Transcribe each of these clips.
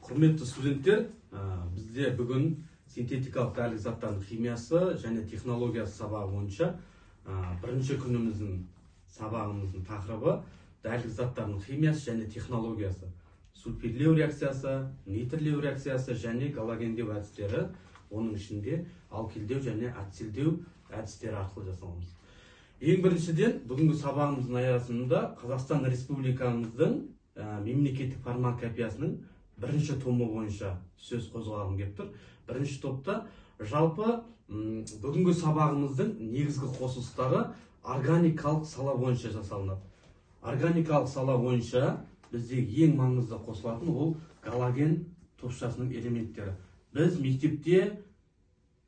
Құрметті студенттер, бізде бүгін синтетикалық дәрілік заттардың химиясы және технологиясы сабағы бойынша бірінші күніміздің сабағымыздың тақырыбы дәрілік заттардың химиясы және технологиясы. Сульфирлеу реакциясы, нитрлеу реакциясы және галогендеу әдістері, оның ішінде алкилдеу және ацилдеу әдістері арқылы жасаламыз. Ең біріншіден, бүгінгі сабағымыздың аясында Қазақстан Республикамыздың мемлекеттік фармакопеясының бірінші томы бойынша сөз қозғалғым келіп тұр. Бірінші топта жалпы бүгінгі сабағымыздың негізгі қосылыстары органикалық сала бойынша жасалынады. Органикалық сала бойынша бізде ең маңызды қосылатын ол галоген топшасының элементтері. Біз мектепте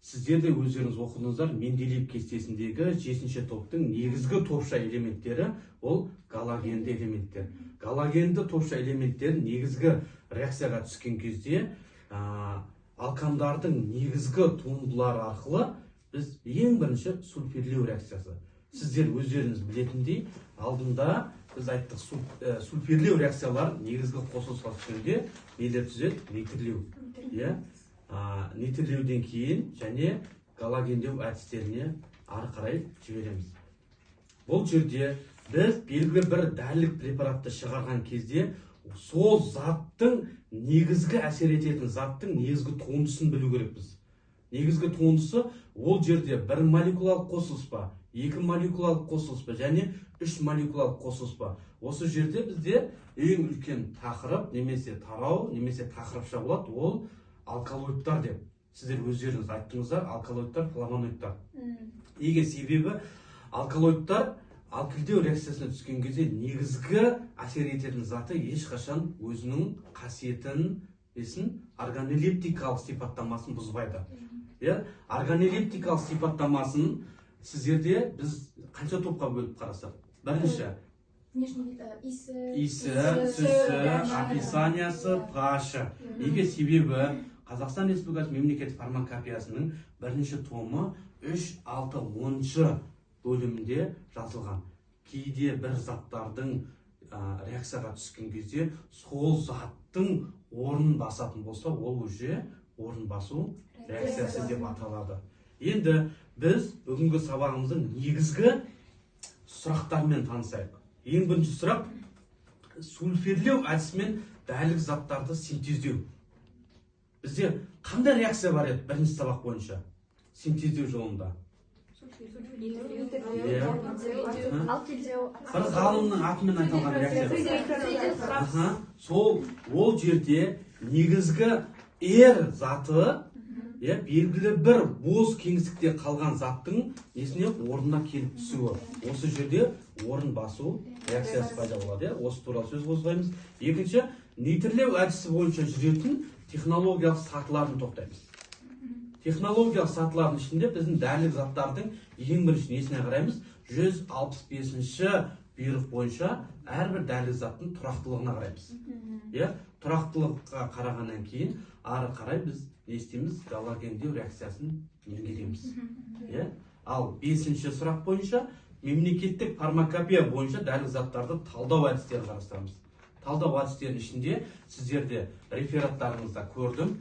сіздер де өздеріңіз оқыдыңыздар, Менделеев кестесіндегі 7-ші топтың негізгі топша элементтері ол галогенді элементтер. Галогенді топша элементтерін негізгі реакцияға түскен кезде алкандардың негізгі туындылары арқылы біз ең бірінші сульфирлеу реакциясы. Сіздер өздеріңіз білетіндей, алдында біз айттық, сульфирлеу реакциялар негізгі қосылысқа түскенде нелер түзеді? Нитрлеу. Нитрлеуден кейін және галогендеу әдістеріне ары қарай жібереміз. Бұл жерде біз белгілі бір дәрілік препаратты шығарған кезде сол заттың негізгі әсер ететін заттың негізгі туындысын білу керекпіз. Негізгі туындысы ол жерде бір молекулалық қосылыс па, екі молекулалық қосылыс па және үш молекулалық қосылыс па. Осы жерде бізде ең үлкен тақырып немесе тарау немесе тақырыпша болады, ол алкалоидтар деп. Сіздер өздеріңіз айттыңыздар, алкалоидтар, флавоноидтар. Неге? Себебі алкалоидтар алкилдеу реакциясына түскен кезде негізгі әсер ететін заты ешқашан өзінің қасиетін органолептикалық сипаттамасын бұзбайды. Органолептикалық сипаттамасын сіздерде біз қанша топқа бөліп қарасақ? Бірінші иісі, түсі, описаниясы, pH-ы. Неге? Себебі Қазақстан Республикасы мемлекеттік фармакопеясының бірінші томы 3-6-10 бөлімінде жазылған. Кейде бір заттардың реакцияға түскен кезде сол заттың орнын басатын болса, ол уже орын басу реакциясы деп аталады. Енді біз бүгінгі сабағымыздың негізгі сұрақтарымен танысайық. Ең бірінші сұрақ сульфирлеу әдісімен дәрілік заттарды синтездеу. Бізде қандай реакция бар еді бірінші сабақ бойынша синтездеу жолында? Бір ғалымның атымен айтылған реакция. Ол жерде негізгі заты белгілі бір бос кеңістікте қалған заттың несіне орнына келіп түсуі. Осы жерде орын басу реакциясы пайда болады. Осы туралы сөз қозғаймыз. Екінші, нитрлеу әдісі бойынша жүретін технологиялық сатыларын тоқтаймыз. Технологиялық сатылардың ішінде біздің дәрілік заттардың ең бірінші несіне қараймыз? 165-ші бұйрық бойынша әрбір дәрілік заттың тұрақтылығына қараймыз. Тұрақтылыққа қарағаннан кейін ары қарай біз не істейміз? Галогендеу реакциясын меңгереміз. Ал 5-ші сұрақ бойынша мемлекеттік фармакопея бойынша дәрілік заттарды талдау әдістерін қарастырамыз. Талдау әдістерінің ішінде сіздерде рефераттарыңызда көрдім,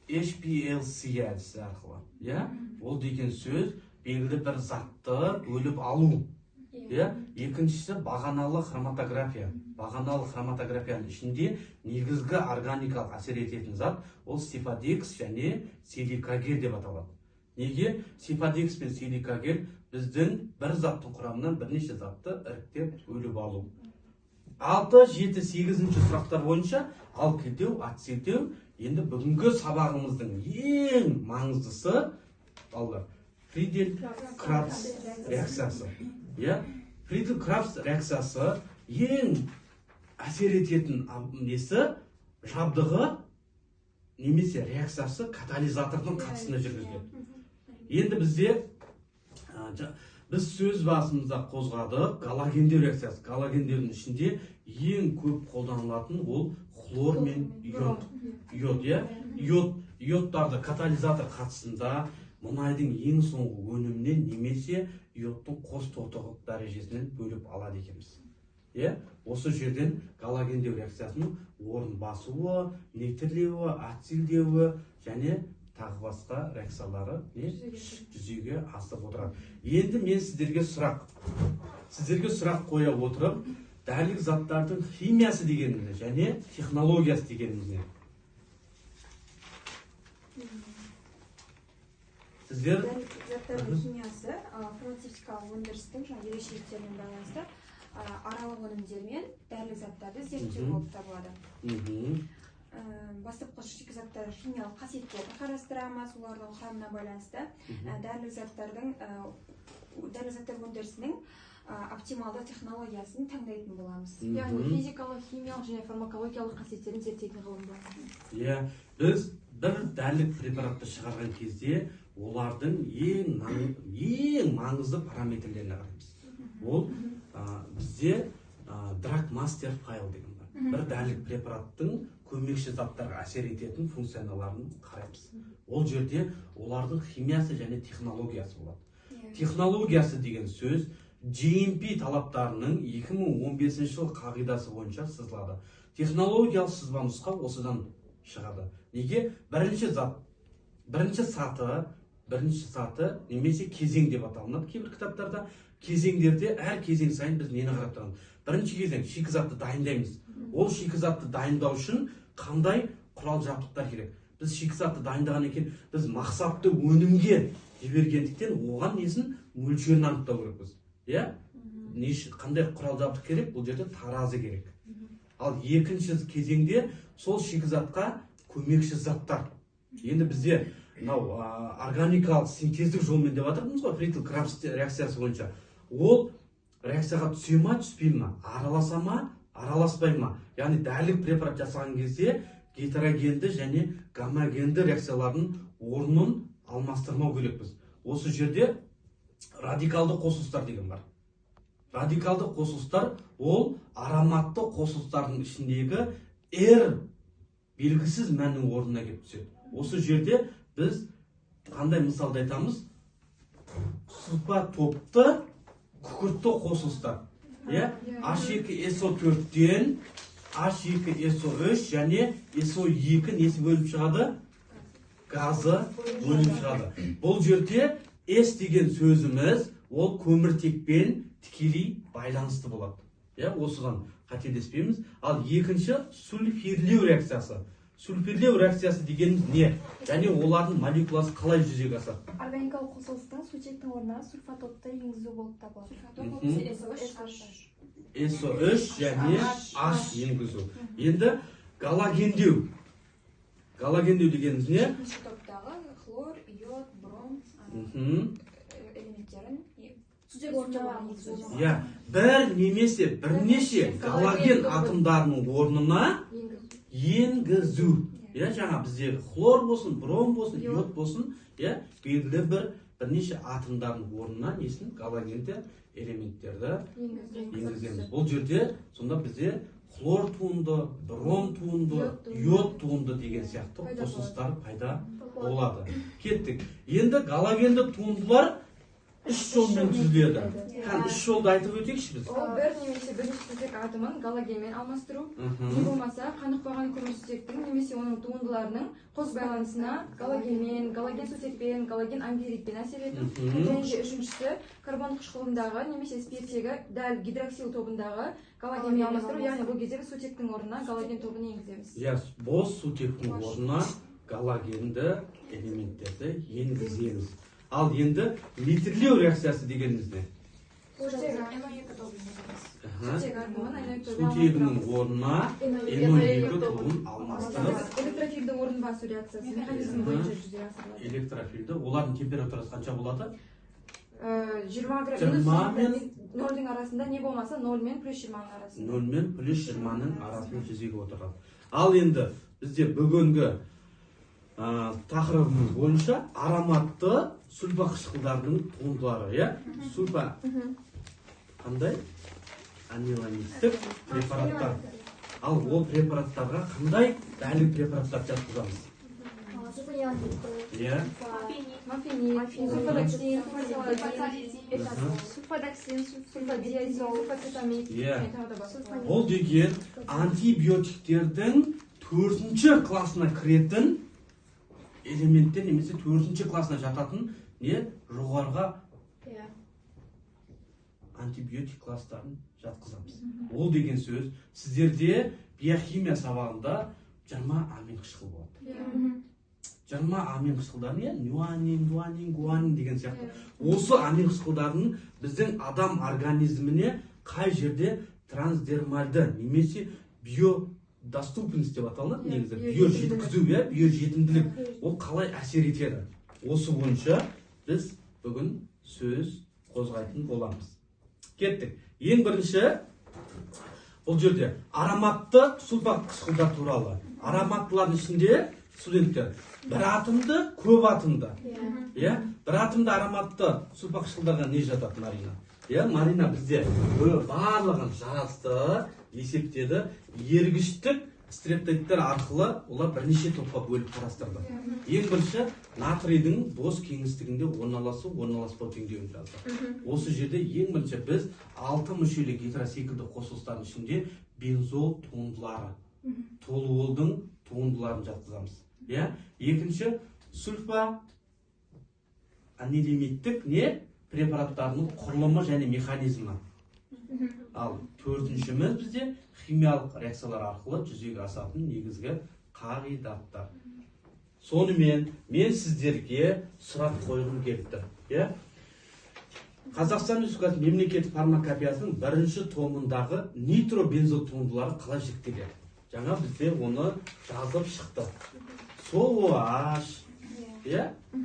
HPLC әдісі арқылы. Ол деген сөз белгілі бір затты бөліп алу. Екіншісі бағаналы хроматография. Бағаналы хроматографияның ішінде негізгі органикалық әсер ететін зат ол сифадекс және силикагель деп аталады. Неге? Сифадекс пен силикагель біздің бір заттың құрамынан бірнеше затты іріктеп бөліп алу. 6, 7, 8-ші сұрақтар бойынша алкилдеу, ацилдеу. Енді бүгінгі сабағымыздың ең маңыздысы Фридель-Крабс реакциясы. Фридель-Крабс реакциясы ең әсер ететін несі жабдығы немесе реакциясы катализатордың қатысына жүргізіледі. Енді біз сөз басымызда қозғадық галогендеу реакциясы. Галогендеудің ішінде ең көп қолданылатын ол хлор мен иод. Иодтарды катализатор қатысында мұнайдың ең соңғы өнімінен немесе иодтың қос тотығы дәрежесінен бөліп алады екенбіз. Осы жерден галогендеу реакциясының орын басуы, нейтралдеуі, ацилдеуі және тағы басқа реакциялары жүзеге асып отырады. Енді мен сіздерге сұрақ қоя отырып, дәрілік заттардың химиясы дегенімізді және технологиясы дегенімізді. Сіздер заттардың химиясы фармацевтикалық өндірістің ерекшеліктерімен байланысты аралық өнімдер мен дәрілік заттарды зерттеу болып табылады. Бастапқыш шикізаттар химиялық қасиеттерін қарастырамыз, олардың құрамына байланысты дәрілік заттар өндірісінің оптималды технологиясын таңдайтын боламыз. Яғни физикалық, химиялық және фармакологиялық қасиеттерін зерттейтін ғылым бар. Біз бір дәрілік препаратты шығарған кезде олардың ең маңызды параметрлеріне қараймыз. Ол бізде drug master file деген бар. Бір дәрілік препараттың көмекші заттарға әсер ететін функционаларын қараймыз. Ол жерде олардың химиясы және технологиясы болады. Технологиясы деген сөз GMP талаптарының 2015 жыл қағидасы бойынша сызылады. Технологиялық сызба нұсқа осыдан шығады. Неге? Бірінші саты немесе кезең деп аталынады. Кейбір кітаптарда кезеңдерде әр кезең сайын біз нені қарап тұрамыз. Бірінші кезең шикізатты дайындаймыз. Ол шикізатты дайындау үшін қандай құрал жабдықтар керек? Біз шикізатты дайындаған екен, біз мақсатты өнімге жібергендіктен оған несін мөлшерін анықтау керекпіз. Қандай құрал жабдық керек? Бұл жерде таразы керек. Ал екінші кезеңде сол шикізатқа көмекші заттар. Енді бізде органикалық синтездік жолмен деп жатырмыз ғой, Фритл-Крабс реакциясы бойынша. Ол реакцияға түсе ма, түспей ма, араласа ма, араласпай ма? Яғни дәрілік препарат жасаған кезде гетерогенді және гомогенді реакциялардың орнын алмастырмау керекпіз. Осы жерде радикалды қосылыстар деген бар. Радикалды қосылыстар ол ароматты қосылыстардың ішіндегі R белгісіз мәннің орнына келіп түседі. Осы жерде біз қандай мысалды айтамыз? Сұлпа топты күкіртті қосылыстар. H2SO4-тен H2SO3 және SO2 несі бөліп шығады? Газы бөліп шығады. Бұл жерде S деген сөзіміз ол көміртекпен тікелей байланысты болады. Осыған қателеспейміз. Ал екінші сульфирлеу реакциясы. Сульфирлеу реакциясы дегеніміз не? Және олардың молекуласы қалай жүзеге асады? Органикалық қосылыстың сутектің орнына сульфатопты енгізу болып табылады. SO3 және H енгізу. Енді галогендеу. Галогендеу дегеніміз не? Екінші топтағы хлор, йод, бром элементтерін бір немесе бірнеше галоген атомдарының орнына енгізу. Жаңа бізде хлор болсын, бром болсын, йод болсын, белгілі бірнеше атомдардың орнына несін галогенді элементтерді енгіземіз. Бұл жерде сонда бізде хлор туынды, бром туынды, йод туынды деген сияқты қосылыстар пайда болады. Кеттік. Енді галогенді туындылар үш жолмен түзіледі. Үш жолды айтып өтейікші біз. Ол бір немесе бірнеше сутек атомын галогенмен алмастыру, не болмаса қанықпаған көмірсутектің немесе оның туындыларының қос байланысына галогенмен, галоген сутекпен, галоген ангидридпен әсер ету. Және үшіншісі карбон қышқылындағы немесе спирттегі дәл гидроксил тобындағы галогенмен алмастыру, яғни бұл кезде сутектің орнына галоген тобын енгіземіз. Бос сутектің орнына галогенді элементтерді енгіземіз. Ал енді нейтралдеу реакциясы дегеніміз не? Сутегінің орнына NO2 тобын алмастырып электрофильді орын басу реакциясы механизм бойынша жүзеге асырылады. Электрофильді, олардың температурасы қанша болады? 20 градус 0-дің арасында, не болмаса 0 мен плюс 20-ның арасында. 0 мен плюс 20-ның арасында жүзеге отырады. Ал енді бізде бүгінгі тақырыбымыз бойынша ароматты сульфа қышқылдарының туындылары, сульфа қандай? Аниланистік препараттар. Ал ол препараттарға қандай дәрілік препараттар жатқызамыз? Мафенит, сульфалактин, сульфадоксин, сульфадиазин, сульфацетамид, Иә. тағы да басқа. Ол деген антибиотиктердің 4-ші классына кіретін элементтер немесе 4-ші классына жататын не жоғарғы антибиотик класстарын жатқызамыз. Ол деген сөз сіздерде биохимия сабағында 20 амин қышқыл болады. 20 амин қышқылдары не? Нуанин, гуанин, гуанин деген сияқты. Осы амин қышқылдардың біздің адам организміне қай жерде трансдермальды немесе биодоступность деп аталынады негізі. Биожеткізу, биожетімділік. Ол қалай әсер етеді? Осы бойынша біз бүгін сөз қозғайтын боламыз. Кеттік. Ең бірінші, бұл жерде ароматты сульфат қышқылдар туралы. Ароматтылардың ішінде студенттер бір атомды, көп атомды. Бір атомды ароматты сульфат қышқылдарға не жатады, Марина? Марина бізде барлығын жазды, есептеді. Ергіштік стрептоидтер арқылы олар бірнеше топқа бөліп қарастырды. Ең бірінші натрийдің бос кеңістігінде орналасу, орналаспау теңдеуін жазды. Осы жерде ең бірінші біз 6 мүшелі гетеросекілді қосылыстардың ішінде бензол туындылары, толуолдың туындыларын жатқызамыз. Екінші сульфа анилимиттік препараттарының құрылымы және механизмі. Ал төртіншіміз бізде химиялық реакциялар арқылы жүзеге асатын негізгі қағидаттар. Сонымен мен сіздерге сұрақ қойғым келіпті. Қазақстан Республикасы мемлекеттік фармакопеясының 1-ші томындағы нитробензол туындылары қалай жіктеледі? Жаңа бізде оны жазып шықты. СООH,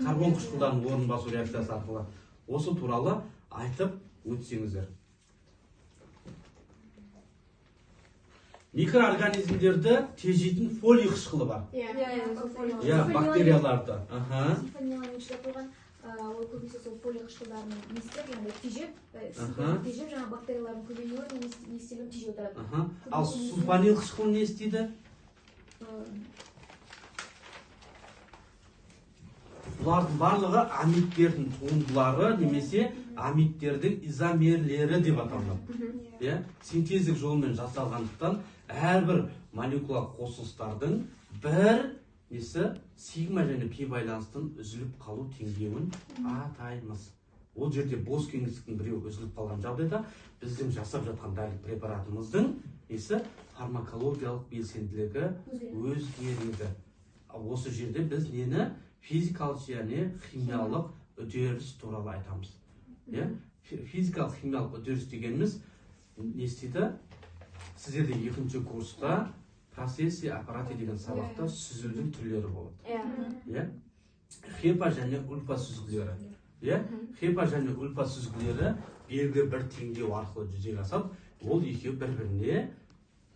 карбон қышқылдарының орын басу реакциясы арқылы. Осы туралы айтып өтсеңіздер. Микроорганизмдерді тежейтін фолий қышқылы бар. Бактерияларды. Сульфаниланың ішінде қойған, ол көбінесе сол фолий қышқылдарының не істеп, яғни тежеп, жаңа бактериялардың көбеюі не істеліп тежеп отырады. Ал сульфанил қышқылы не істейді? Бұлардың барлығы амидтердің туындылары немесе амидтердің изомерлері деп аталады. Синтездік жолмен жасалғандықтан әрбір молекулалық қосылыстардың бір сигма және пи байланыстың үзіліп қалу теңдеуін атаймыз. Ол жерде бос кеңістіктің біреуі үзіліп қалған жағдайда біздің жасап жатқан дәрі препаратымыздың фармакологиялық белсенділігі өзгереді. Осы жерде біз нені физикалық және химиялық үдеріс туралы айтамыз. Физикалық химиялық үдеріс дегеніміз не істейді? Сіздерде 2-ші курста процесс аппараты деген сабақта сүзілдің түрлері болады. Хепа және ульфа сүзгілері. Хепа және ульфа сүзгілері белгілі бір теңдеу арқылы жүзеге асады. Ол екеуі бір-біріне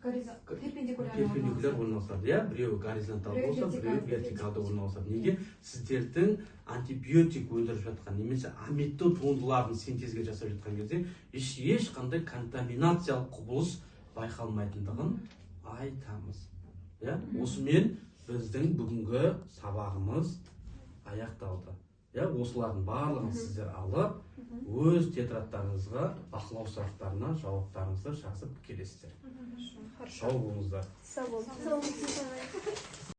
перпендикуляр орналасады. Біреуі горизонтал болса, біреуі вертикалды орналасады. Неге? Сіздердің антибиотик өндіріп жатқан немесе амидті туындыларын синтезге жасап жатқан кезде ешқандай контаминациялық құбылыс байқалмайтындығын айтамыз. Осымен біздің бүгінгі сабағымыз аяқталды. Осылардың барлығын сіздер алып, өз тетрадтарыңызға бақылау сұрақтарына жауаптарыңызды жазып келесіздер. Сау болыңыздар. Сау болыңыздар.